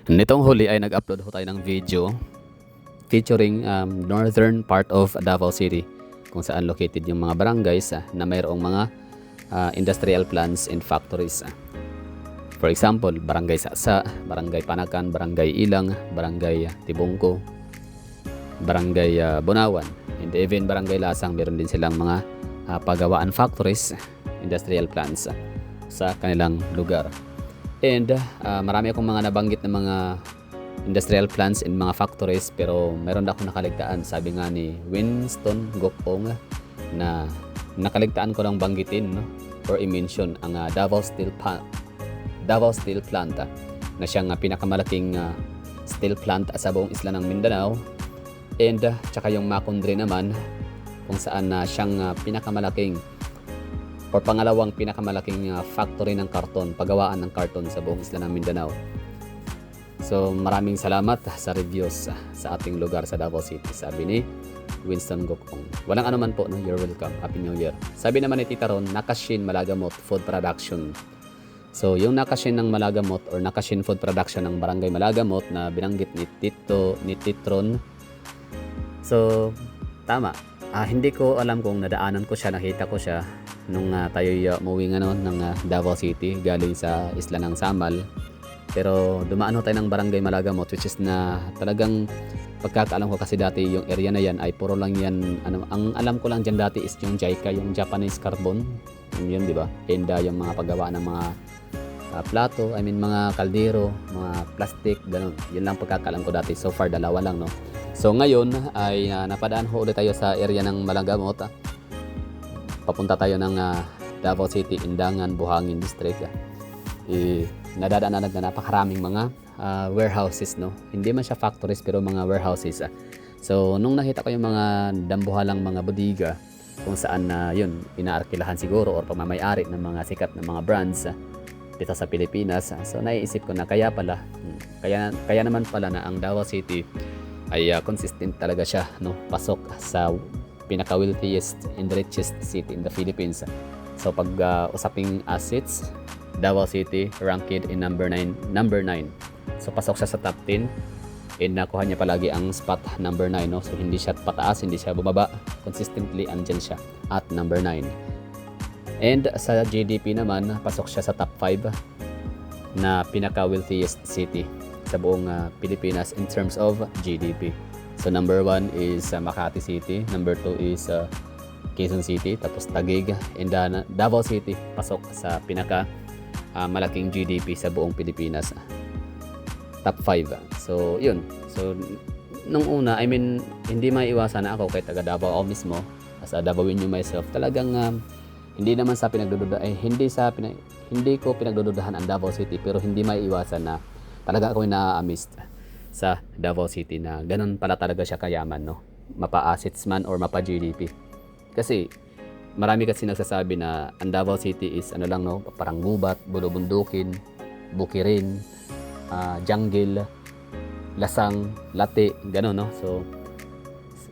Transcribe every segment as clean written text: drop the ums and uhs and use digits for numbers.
Nitong huli ay nag-upload ho tayo ng video featuring northern part of Davao City kung saan located yung mga barangays na mayroong mga industrial plants and factories. For example, Barangay Sasa, Barangay Panakan, Barangay Ilang, Barangay Tibungko, Barangay Bunawan, and even Barangay Lasang. Meron din silang mga pagawaan factories, industrial plants sa kanilang lugar. And marami akong mga nabanggit na mga industrial plants and mga factories, pero meron na akong nakaligtaan. Sabi nga ni Winston Gokong na nakaligtaan ko lang banggitin, no, or i-mention ang Davao Steel Plant na siyang pinakamalaking steel plant sa buong isla ng Mindanao. And tsaka yung Macondre naman kung saan siyang pinakamalaking or pangalawang pinakamalaking factory ng karton, pagawaan ng karton sa buong isla ng Mindanao. So maraming salamat sa reviews sa ating lugar sa Davao City, sabi ni Winston Gokong. Walang anuman po, no? You're welcome. Happy New Year. Sabi naman ni Tita Ron, Nakashin Malagamot Food Production. So yung Nakashin ng Malagamot or Nakashin Food Production ng Barangay Malagamot na binanggit ni Titron. So tama. Hindi ko alam kung nadaanan ko siya, nakita ko siya nung tayo umuwi ng Davao City galing sa isla ng Samal. Pero dumaan tayo ng Barangay Malagamot, which is na talagang pagkakaalam ko kasi dati yung area na yan ay puro lang yan, ang alam ko lang dyan dati is yung JICA, yung Japanese Carbon, yun, di ba? And yung mga paggawa ng mga plato, mga kaldero, mga plastic, ganun. Yun lang pagkakaalam ko dati. So far, dalawa lang, no? So ngayon ay napadaan ho ulit tayo sa area ng Malagamot. Papunta tayo ng Davao City, Indangan, Buhangin District. Nadadaanan na napakaraming mga warehouses, no? Hindi man siya factories pero mga warehouses. So nung nakita ko yung mga dambuhalang mga bodega kung saan yun inaarkilahan siguro or pagmamay-ari ng mga sikat na mga brands dito sa Pilipinas. So naiisip ko na kaya naman pala na ang Davao City ay consistent talaga siya, no? Pasok sa pinaka-wealthiest and richest city in the Philippines. So pag usaping assets, Davao City ranked in number 9. So pasok siya sa top 10 and nakuha niya palagi ang spot number 9, no? So hindi siya pataas, hindi siya bumaba, consistently andyan siya at number 9. And sa GDP naman, pasok siya sa top 5 na pinaka-wealthiest city sa buong Pilipinas in terms of GDP. So number 1 is Makati City, number 2 is Quezon City, tapos Taguig, and Davao City pasok sa pinaka malaking GDP sa buong Pilipinas. Top 5. So yun. So nung una, hindi maiiwasan na ako kahit taga Davao ako mismo, as a Davaoan myself, talagang hindi naman sa hindi ko pinagdududahan ang Davao City, pero hindi maiiwasan na talaga ako na-amazed sa Davao City na ganun pala talaga siya kayaman, no? Mapa-assets man or mapa-GDP. Kasi marami kasi nagsasabi na ang Davao City is no, parang gubat, bulubundukin, bukirin, jungle, lasang, lati, ganun, no? So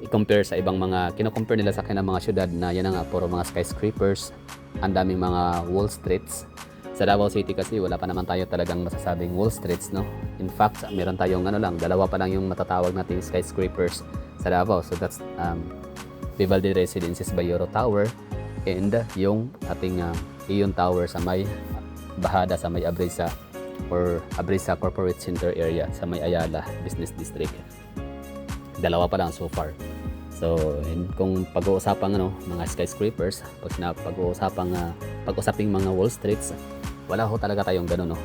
i-compare sa ibang mga kino-compare nila sa kanilang mga syudad na yan nga puro mga skyscrapers, ang daming mga wall streets. Sa Davao City kasi wala pa naman tayo talagang masasabing wall streets, no? In fact, meron tayong dalawa pa lang yung matatawag nating skyscrapers sa Davao. So that's Vivaldi Residences Bayoro Tower and yung ating Ion Tower sa may Bahada, sa may Abrisa or Abrisa Corporate Center area sa may Ayala Business District. Dalawa pa lang so far. So kung pag-uusapang mga skyscrapers, pag-usaping mga wall streets, wala ho talaga tayong ganun, no?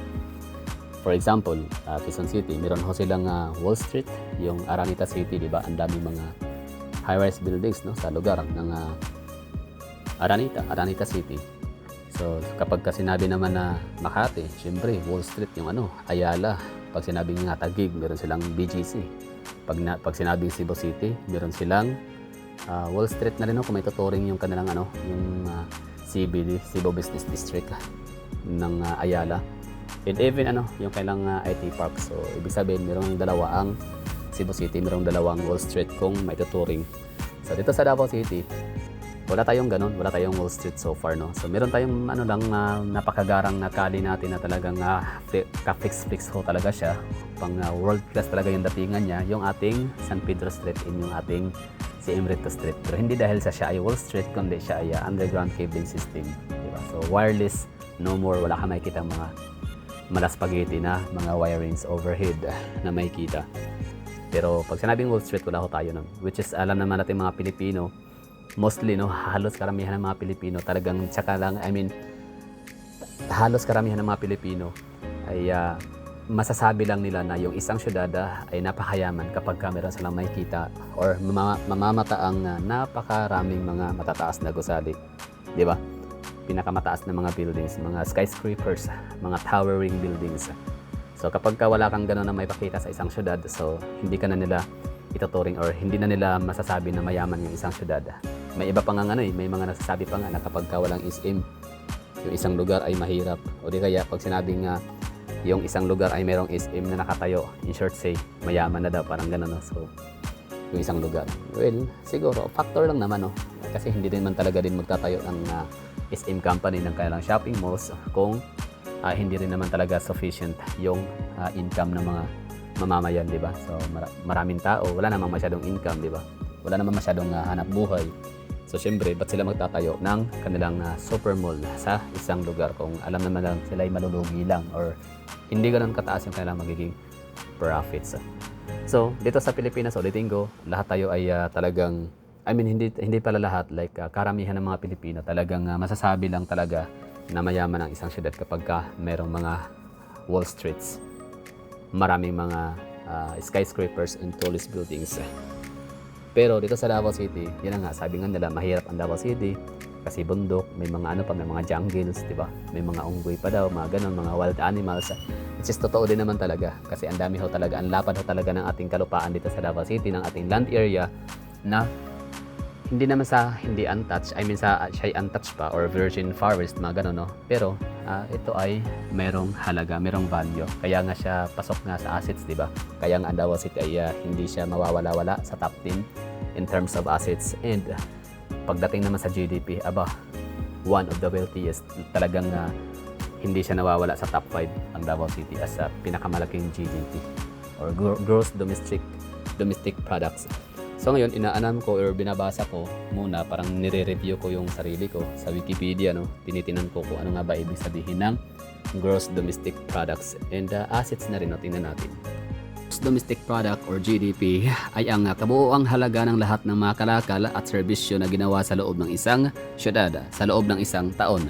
For example, Quezon City, meron ho silang Wall Street, yung Araneta City, di ba? Ang daming mga high-rise buildings, no, sa lugar ng Araneta City. So kapag sinabi naman na Makati, syempre Wall Street yung Ayala. Pag sinabing nga Taguig, meron silang BGC. Pag sinabing Cebu City, meron silang Wall Street na rin, kung may tuturing yung kanilang yung CBD, Cebu Business District ng Ayala. And even yung kailang IT Park. So ibig sabihin merong dalawa ang Cebu City, merong dalawang Wall Street kung may tuturing. So dito sa Davao City, wala tayong ganun, wala tayong Wall Street so far, no. So meron tayong ano lang na napakagarang na kali natin na talagang ka-fix ho talaga siya. Pang world class talaga yung datingan niya, yung ating San Pedro Street in yung ating si Emirates Street. Pero hindi dahil sa siya ay Wall Street, kundi siya ay underground cabling system, di ba? So wireless, no more, wala ka makikita mga malaspageti na mga wirings overhead na makikita. Pero pag sinabing Wall Street, wala ho tayo nun. Which is, alam naman natin mga Pilipino, mostly, no, halos karamihan ng mga Pilipino, talagang tsaka lang, halos karamihan ng mga Pilipino ay masasabi lang nila na yung isang syudad ay napakayaman kapag meron silang makikita or mamamataang napakaraming mga matataas na gusali. Di ba? Pinakamataas na mga buildings, mga skyscrapers, mga towering buildings. So kapag wala kang gano'n na may pakita sa isang syudad, so hindi ka na nila ituturing or hindi na nila masasabi na mayaman yung isang syudad. May iba pa nga may mga nagsasabi pa nga na kapag walang SM, yung isang lugar ay mahirap. O di kaya pag sinabing yung isang lugar ay merong SM na nakatayo, in short say, mayaman na daw, parang gano'n. No? So, yung isang lugar. Well, siguro, factor lang naman, no? Kasi hindi din man talaga din magtatayo ng SM company ng kanilang shopping malls kung hindi rin naman talaga sufficient yung income ng mga mamamayan, di ba? So, maraming tao, wala namang masyadong income, di ba? Wala namang masyadong hanap buhay. So, syempre, ba't sila magtatayo ng kanilang super mall sa isang lugar kung alam naman lang sila ay malulugi lang or hindi ganun kataas yung kanilang magiging profits. So, dito sa Pilipinas, ulitin ko, lahat tayo ay talagang, hindi pala lahat, like karamihan ng mga Pilipino, talagang masasabi lang talaga na mayaman ang isang syudad kapag merong mga Wall Streets, maraming mga skyscrapers and tallest buildings. Pero dito sa Davao City, yun nga, sabi nga nila, mahirap ang Davao City kasi bundok, may mga may mga jungles, di ba? May mga unggoy pa daw, mga ganun, mga wild animals. Which is totoo din naman talaga kasi ang dami ho talaga, ang lapad ho talaga ng ating kalupaan dito sa Davao City, ng ating land area na hindi naman sa hindi untouched, sa siya untouched pa or virgin forest, mga ganun, no? Pero ito ay merong halaga, merong value. Kaya nga siya pasok nga sa assets, di ba? Kaya nga ang Davao City ay hindi siya mawawala-wala sa top 10 in terms of assets. And pagdating naman sa GDP, one of the wealthiest, talagang hindi siya nawawala sa top 5 ang Davao City as pinakamalaking GDP or gross domestic products. So ngayon, inaanam ko or binabasa ko muna, parang nire-review ko yung sarili ko sa Wikipedia, no? Tinitinan ko kung ano nga ba ibig sabihin ng gross domestic products and assets na rin, no? Tingnan natin. Gross domestic product or GDP ay ang kabuuang halaga ng lahat ng mga kalakal at serbisyo na ginawa sa loob ng isang syudad sa loob ng isang taon.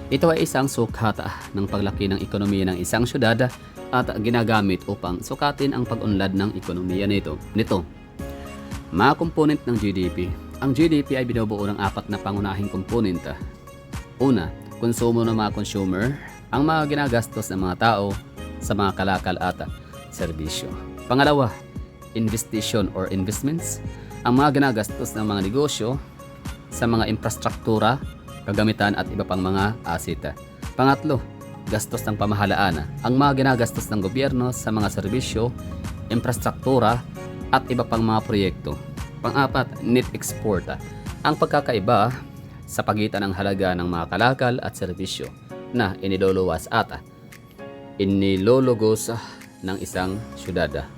Ito ay isang sukat ng paglaki ng ekonomiya ng isang syudad at ginagamit upang sukatin ang pag-unlad ng ekonomiya nito. Mga component ng GDP. Ang GDP ay binubuo ng 4 na pangunahing component. Una, konsumo ng mga consumer, ang mga ginagastos ng mga tao sa mga kalakal at serbisyo. Pangalawa, investation or investments, ang mga ginagastos ng mga negosyo sa mga infrastruktura, kagamitan at iba pang mga asset. Pangatlo, gastos ng pamahalaan, ang mga ginagastos ng gobyerno sa mga serbisyo, infrastruktura at iba pang mga proyekto. Pang-apat, net export, ang pagkakaiba sa pagitan ng halaga ng mga kalakal at serbisyo na iniluluwas at inilulugos ng isang syudad.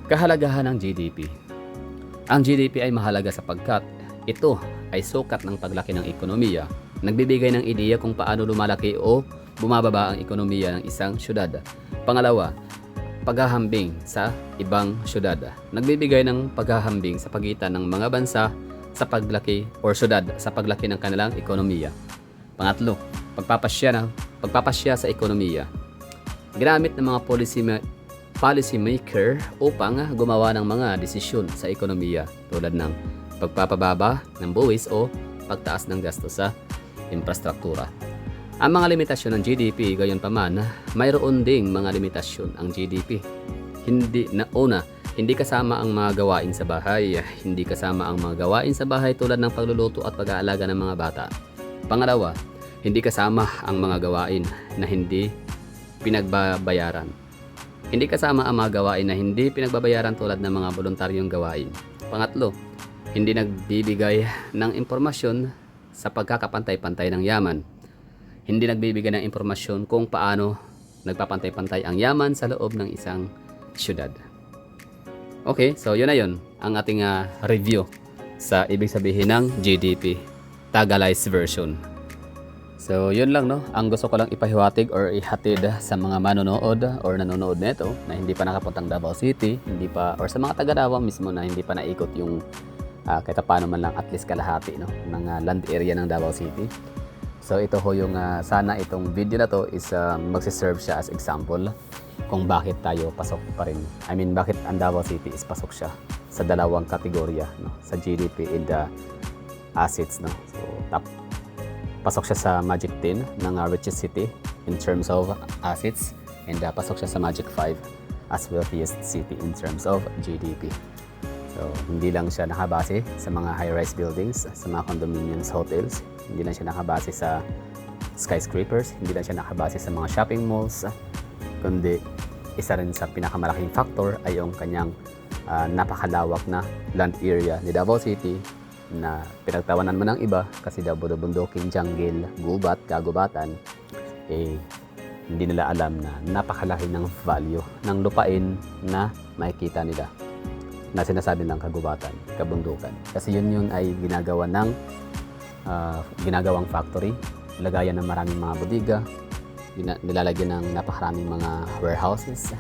Kahalagahan ng GDP. Ang GDP ay mahalaga sapagkat ito ay sukat ng paglaki ng ekonomiya. Nagbibigay ng ideya kung paano lumalaki o bumababa ang ekonomiya ng isang syudad. Pangalawa, paghahambing sa ibang syudad. Nagbibigay ng paghahambing sa pagitan ng mga bansa sa paglaki or syudad sa paglaki ng kanilang ekonomiya. Pangatlo, pagpapasya sa ekonomiya. Ginamit ng mga policy maker upang gumawa ng mga desisyon sa ekonomiya tulad ng pagpapababa ng buwis o pagtaas ng gasto sa infrastruktura. Ang mga limitasyon ng GDP, gayunpaman, mayroon ding mga limitasyon ang GDP. Hindi kasama ang mga gawain sa bahay. Hindi kasama ang mga gawain sa bahay tulad ng pagluluto at pag-aalaga ng mga bata. Pangalawa, hindi kasama ang mga gawain na hindi pinagbabayaran. Hindi kasama ang mga gawain na hindi pinagbabayaran tulad ng mga voluntaryong gawain. Pangatlo, hindi nagbibigay ng impormasyon sa pagkakapantay-pantay ng yaman. Hindi nagbibigay ng impormasyon kung paano nagpapantay-pantay ang yaman sa loob ng isang syudad. Okay, so yun na yun ang ating review sa ibig sabihin ng GDP, Tagalized version. So yun lang, no, ang gusto ko lang ipahiwatig or ihatid sa mga manonood or nanonood nito na hindi pa nakapuntang Davao City, hindi pa, or sa mga taga Davao mismo na hindi pa naikot yung kahit paano man lang at least kalahati, no, ng land area ng Davao City. So ito ho yung sana itong video na to is magsiserve siya as example kung bakit tayo pasok pa rin. I mean, bakit ang Davao City is pasok siya sa dalawang kategorya, no, sa GDP and the assets, no. So pasok siya sa Magic 10 ng richest city in terms of assets, and pasok siya sa Magic 5 as wealthiest city in terms of GDP. So, hindi lang siya nakabase sa mga high-rise buildings, sa mga condominiums, hotels. Hindi lang siya nakabase sa skyscrapers. Hindi lang siya nakabase sa mga shopping malls. Kundi, isa rin sa pinakamalaking factor ay yung kanyang napakalawak na land area ni Davao City na pinagtawanan mo ng iba kasi daw bundukin, jungle, gubat, kagubatan. Hindi nila alam na napakalaki ng value ng lupain na makikita nila na sinasabi ng kagubatan, kabundukan. Kasi yun ay ginagawang factory, lagayan ng maraming mga bodega, nilalagyan ng napakaraming mga warehouses,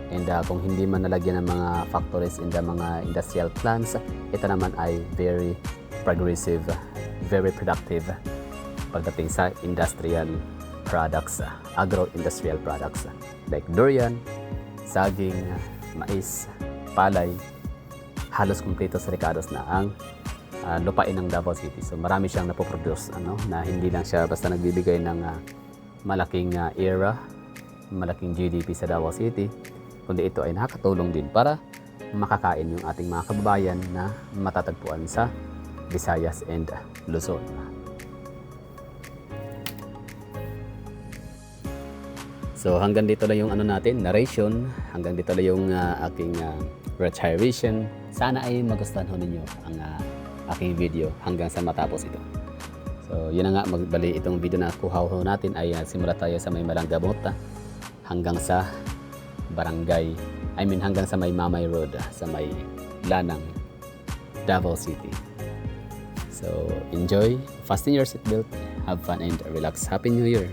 and kung hindi man nalagyan ng mga factories in the mga industrial plants, ito naman ay very progressive, very productive pagdating sa industrial products, agro-industrial products like durian, saging, mais, palay. Halos kumpleto sa Ricardos na ang lupain ng Davao City. So marami siyang napoproduce, na hindi lang siya basta nagbibigay ng malaking era, malaking GDP sa Davao City, kundi ito ay nakakatulong din para makakain yung ating mga kababayan na matatagpuan sa Visayas and Luzon. So hanggang dito lang yung narration, hanggang dito lang yung aking retiration. Sana ay magustuhan ho ninyo ang aking video hanggang sa matapos ito. So yun na nga, magbali itong video na kuha ho natin ay simula tayo sa may Malanggamot hanggang sa barangay, hanggang sa may Mamay Road, sa may Lanang, Davao City. So enjoy, fasten your seatbelt, have fun and relax. Happy New Year!